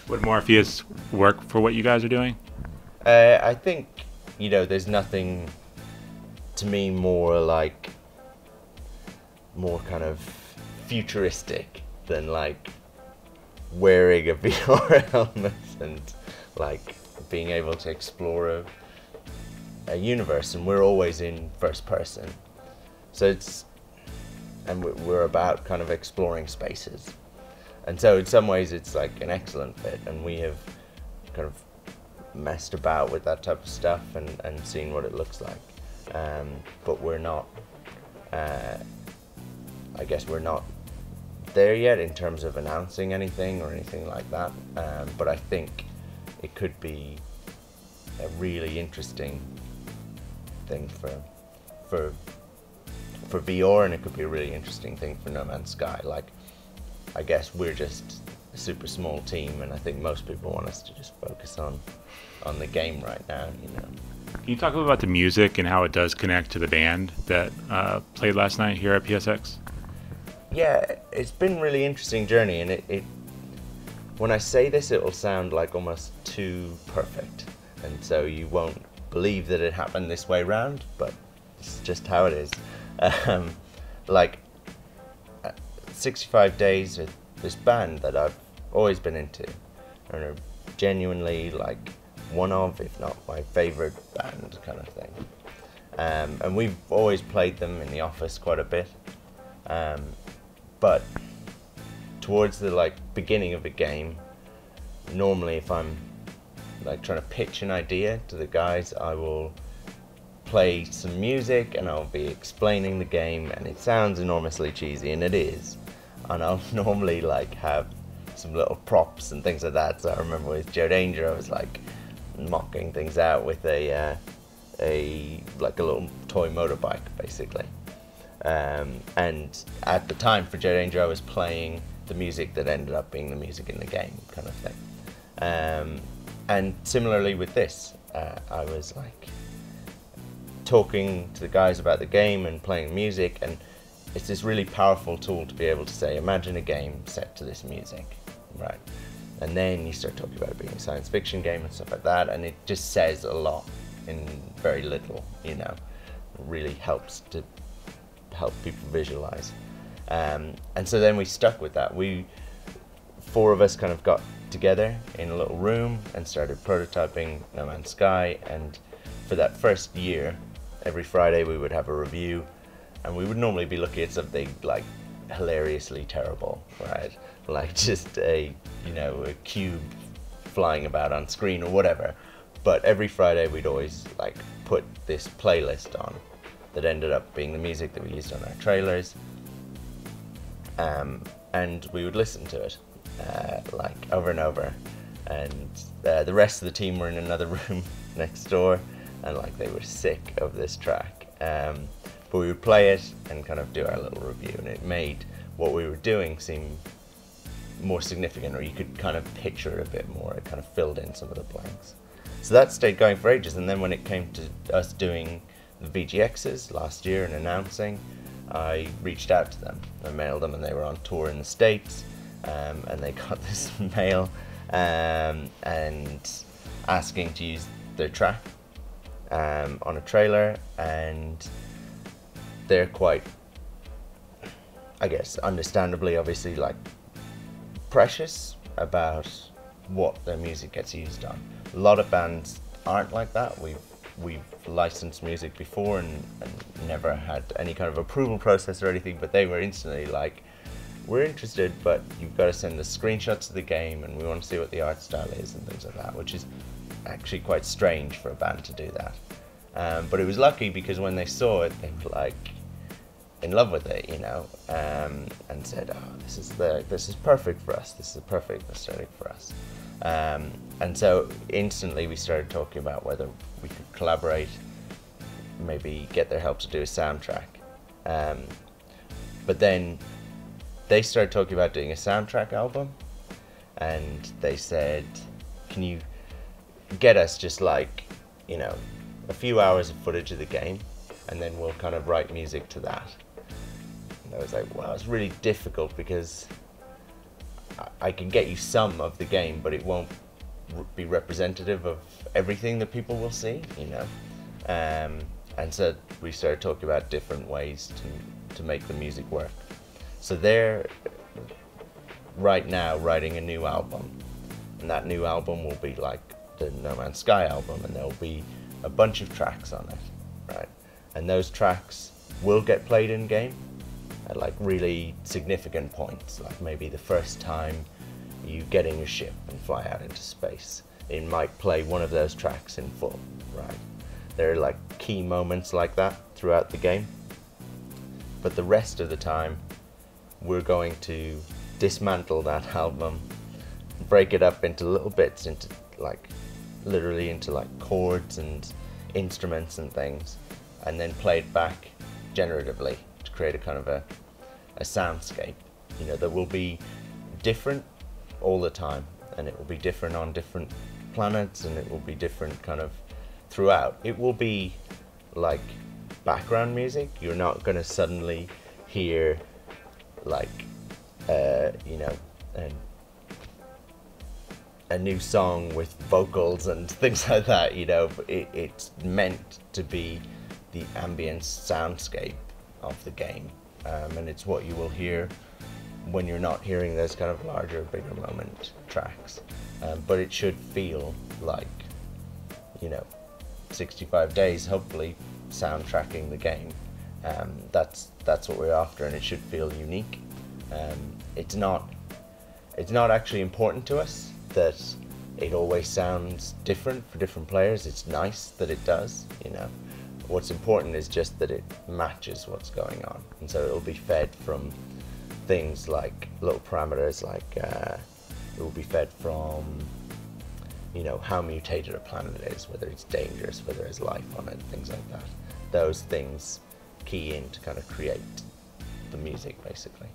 Would Morpheus work for what you guys are doing? I think, there's nothing to me more kind of futuristic than like wearing a VR helmet and like being able to explore a universe, and we're always in first person. So we're about kind of exploring spaces. And so in some ways it's like an excellent fit, and we have kind of messed about with that type of stuff and seen what it looks like. But we're not, I guess we're not there yet in terms of announcing anything or anything like that. But I think it could be a really interesting thing for VR, and it could be a really interesting thing for No Man's Sky. Like, I guess we're just a super small team, and I think most people want us to just focus on the game right now, Can you talk a little about the music and how it does connect to the band that played last night here at PSX? Yeah, it's been a really interesting journey, and it when I say this, it will sound like almost too perfect, and so you won't believe that it happened this way round, but it's just how it is. Like 65 Days with this band that I've always been into, and are genuinely like one of, if not my favorite band kind of thing. And we've always played them in the office quite a bit. But towards the like beginning of a game, normally if I'm like trying to pitch an idea to the guys, I will play some music and I'll be explaining the game, and it sounds enormously cheesy, and it is. And I'll normally like have some little props and things like that. So I remember with Joe Danger, I was like mocking things out with a little toy motorbike, basically. And at the time for Joe Danger, I was playing the music that ended up being the music in the game, kind of thing. And similarly with this, I was like talking to the guys about the game and playing music, and it's this really powerful tool to be able to say, imagine a game set to this music, right? And then you start talking about it being a science fiction game and stuff like that, and it just says a lot in very little, It really helps to help people visualize. And so then we stuck with that. Four of us kind of got together in a little room and started prototyping No Man's Sky, and for that first year, every Friday we would have a review, and we would normally be looking at something like hilariously terrible, right? Like just a cube flying about on screen or whatever. But every Friday we'd always like put this playlist on that ended up being the music that we used on our trailers, and we would listen to it like over and over. And the rest of the team were in another room next door, and like they were sick of this track. But we would play it and kind of do our little review, and it made what we were doing seem more significant, or you could kind of picture it a bit more. It kind of filled in some of the blanks. So that stayed going for ages, and then when it came to us doing the VGXs last year and announcing, I reached out to them. I mailed them, and they were on tour in the States, and they got this mail and asking to use their track on a trailer, and they're quite, I guess, understandably, obviously, like precious about what their music gets used on. A lot of bands aren't like that. We've licensed music before and never had any kind of approval process or anything, but they were instantly like, we're interested, but you've got to send us screenshots of the game, and we want to see what the art style is and things like that, which is actually quite strange for a band to do that. But it was lucky because when they saw it, they were like in love with it, and said, "Oh, this is perfect for us. This is a perfect aesthetic for us." And so instantly we started talking about whether we could collaborate, maybe get their help to do a soundtrack. But then they started talking about doing a soundtrack album, and they said, "Can you get us just like, a few hours of footage of the game, and then we'll kind of write music to that." And I was like, wow, it's really difficult because I can get you some of the game, but it won't be representative of everything that people will see, you know. And so we started talking about different ways to make the music work. So they're right now writing a new album, and that new album will be like the No Man's Sky album, and there'll be a bunch of tracks on it, right? And those tracks will get played in game at like really significant points, like maybe the first time you get in your ship and fly out into space. It might play one of those tracks in full, right? There are like key moments like that throughout the game. But the rest of the time, we're going to dismantle that album, break it up into little bits, into like, literally into like chords and instruments and things, and then play it back generatively to create a kind of a soundscape, you know, that will be different all the time, and it will be different on different planets, and it will be different kind of throughout. It will be like background music. You're not going to suddenly hear like you know, a new song with vocals and things like that, you know. It's meant to be the ambient soundscape of the game, and it's what you will hear when you're not hearing those kind of larger, bigger moment tracks. But it should feel like, you know, 65 days, hopefully, soundtracking the game. That's what we're after, and it should feel unique. It's not actually important to us that it always sounds different for different players. It's nice that it does, you know. What's important is just that it matches what's going on, and so it'll be fed from things like little parameters, like it will be fed from, you know, how mutated a planet is, whether it's dangerous, whether there's life on it, things like that. Those things key in to kind of create the music, basically.